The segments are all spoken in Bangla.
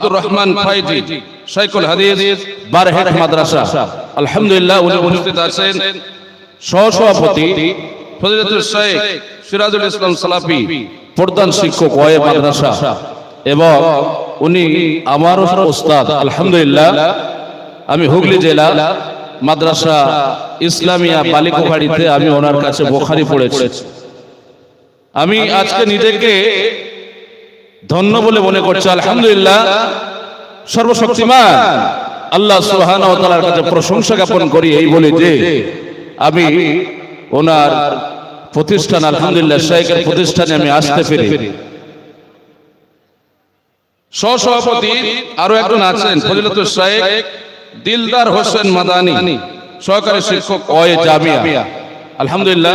আব্দুর রহমান ফাইজি শাইখুল হাদিস বারহেট মাদ্রাসা আলহামদুলিল্লাহ উনি উপস্থিত আছেন। সহসভাপতি ফজিলাতুল শেখ সিরাজুল ইসলাম সালাফি প্রধান শিক্ষক ওয়ে মাদ্রাসা এবং উনি আমারও ওস্তাদ। আলহামদুলিল্লাহ আমি হুগলি জেলা মাদ্রাসা ইসলামিয়া বালিকাবাড়িতে আমি ওনার কাছে বুখারী পড়েছি। আমি আজকে নিজেকে ধন্য বলে মনে করছি। আলহামদুলিল্লাহ সর্বশক্তিমান আল্লাহ সুবহানাহু ওয়া তাআলার কাছে প্রশংসা জ্ঞাপন করি এই বলে যে আমি ওনার প্রতিষ্ঠান আলহামদুলিল্লাহ শেখের প্রতিষ্ঠানে আমি আসতে পেরে। সহসভাপতি আরো একজন আছেন ফজিলাতুল শেখ দিলদার হোসেন মাদানী সহকারী শিক্ষক ওয়ে জামিয়া। আলহামদুলিল্লাহ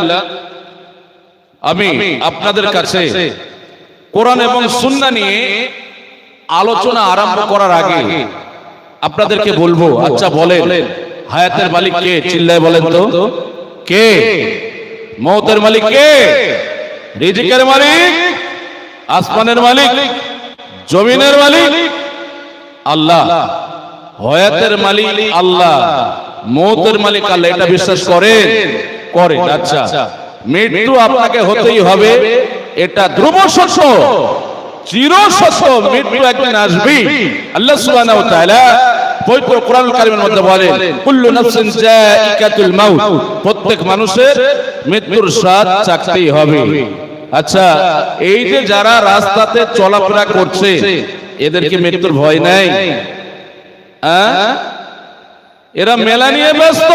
আমি আপনাদের কাছে কোরআন এবং সুন্নাহ নিয়ে আলোচনা আরম্ভ করার আগে আপনাদেরকে বলবো, আচ্ছা বলেন হায়াতের মালিক কে? চিল্লায় বলেন তো কে? মওতের মালিক কে? রিজিকের মালিক, আসমানের মালিক, জমিনের মালিক আল্লাহ। হায়াতের মালিক আল্লাহ, মওতের মালিক আল্লাহ, এটা বিশ্বাস করেন? করেন। আচ্ছা মৃত্যু আপনাকে হতেই হবে, এটা ধ্রুব সত্য, চির সত্য। মৃত্যু একদিন আসবে। আল্লাহ সুবহানাহু ওয়া তাআলা পবিত্র কোরআনুল কারীমের মধ্যে বলেন কুল্লু নাফসিন যায়িকাতুল মাউত, প্রত্যেক মানুষের মৃত্যুর স্বাদ চাখতেই হবে। আচ্ছা এই যে যারা রাস্তাতে চলাফেরা করছে এদের কি মৃত্যুর ভয় নাই? এরা মেলা নিয়ে ব্যস্ত।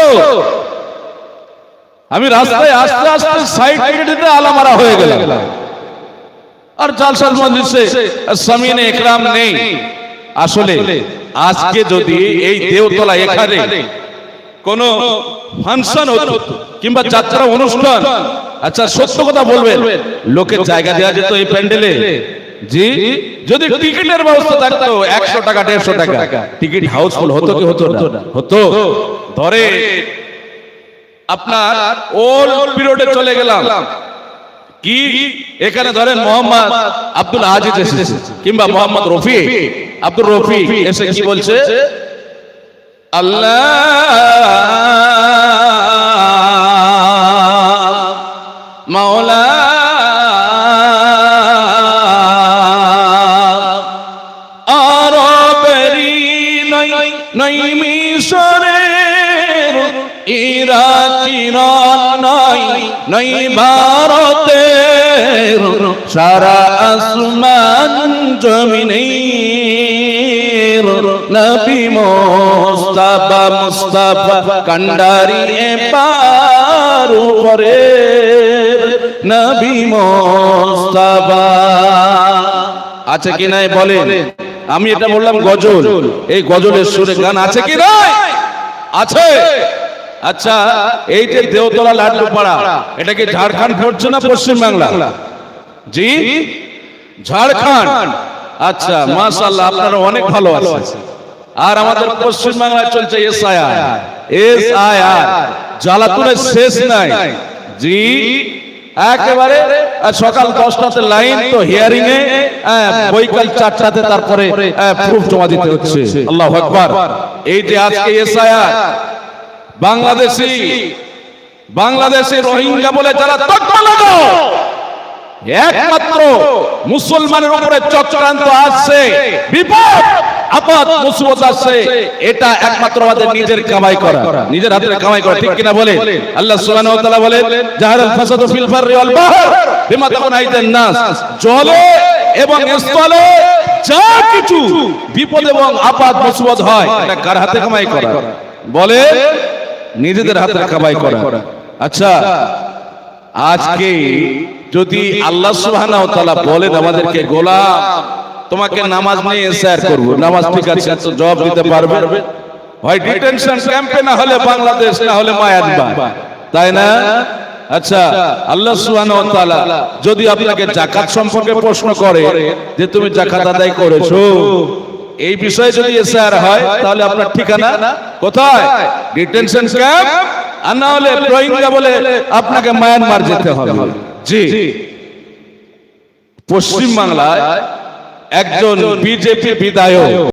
আমি রাস্তায় আস্তে আস্তে সাইড দিতে আলামারা হয়ে গেলাম আর জালসার মজলিসে সামিনে ইকরাম নেই। আসলে আজকে যদি এই দেওতলা এখানে কোন ফাংশন হতো কিংবা যাত্রা অনুষ্ঠান, আচ্ছা সত্য কথা বলবেন, লোকের জায়গা দেওয়া যেত এই প্যান্ডেলে? জি, যদি টিকিটের ব্যবস্থা থাকতো 100 টাকা 150 টাকা টিকিট হাউসফুল হতো কি হতো না? হতো। ধরে আপনার ওল্ড পিরিয়ডে চলে গেলাম, কি এখানে ধরেন মোহাম্মদ আব্দুল আজিজ এসেছে কিংবা মোহাম্মদ রফি, আব্দুর রফি এসে কি বলছে? আল্লাহ মাওলা আরবেরি নই মিশরের ইরাকিরান নই ভারতের, সারা আসমান জমিনের নবী মুস্তাফা মুস্তাফা কান্ডারি এপার উপরে নবী মুস্তাফা। আছে কি নাই বলেন? আমি এটা বললাম গজল, এই গজলের সুরে গান আছে কি নাই? আছে। আচ্ছা এই যে দেওতলা লাড্ডুপাড়া, এটা কি ঝাড়খণ্ড পড়ছে না পশ্চিম বাংলা? জি ঝাড়খণ্ড। আচ্ছা মাশাআল্লাহ আপনারা অনেক ভালো আছেন। আর আমাদের পশ্চিম বাংলায় চলছে এসআইআর, জ্বালাতনের শেষ নাই। জি একেবারে সকাল 10টাতে লাইন, তো হিয়ারিং এ বৈকাল 4টাতে তারপরে প্রুফ জমা দিতে হচ্ছে। আল্লাহু আকবার। এই যে আজকে এসআইআর, বাংলাদেশি রোহিঙ্গা বলে যারা তকমা লাগাও, একমাত্র মুসলমানের উপরে চক্রান্ত আসছে, বিপদ আপদ মুসিবত আসছে, এটা একমাত্র আমাদের নিজের কামাই করা, নিজের হাতের কামাই করা। ঠিক কিনা বলে? আল্লাহ সুবহানাহু ওয়া তাআলা বলেন জাহারাল ফাসাদু ফিল বাররি ওয়াল বাহর বিমা তাকুনাইতান নাস, জলে এবং স্থলে যা কিছু বিপদ এবং আপদ মুসিবত হয় এটা কার হাতে কামাই করা? বলে নিজেদের হাতের কামাই করা। আচ্ছা আজকে যদি আল্লাহ সুবহানাহু ওয়া তাআলা বলেন আমাদেরকে গোলাম তোমাকে নামাজ নিয়ে শেয়ার করব, নামাজ ঠিক আছে তো জবাব দিতে পারবে? হয় ডিটেনশন ক্যাম্পে, না হলে বাংলাদেশ, না হলে মায়ানমার, তাই না? আচ্ছা আল্লাহ সুবহানাহু ওয়া তাআলা যদি আপনাকে যাকাত সম্পর্কে প্রশ্ন করে যে তুমি যাকাত আদায় করেছো, এই বিষয়ে যদি এসআর হয় তাহলে আপনার ঠিকানা কোথায়? ডিটেনশন ক্যাম্প, আর না হলে রোহিঙ্গা বলে আপনাকে মায়ানমার যেতে হবে। জি পশ্চিম বাংলায় একজন বিজেপি বিধায়ক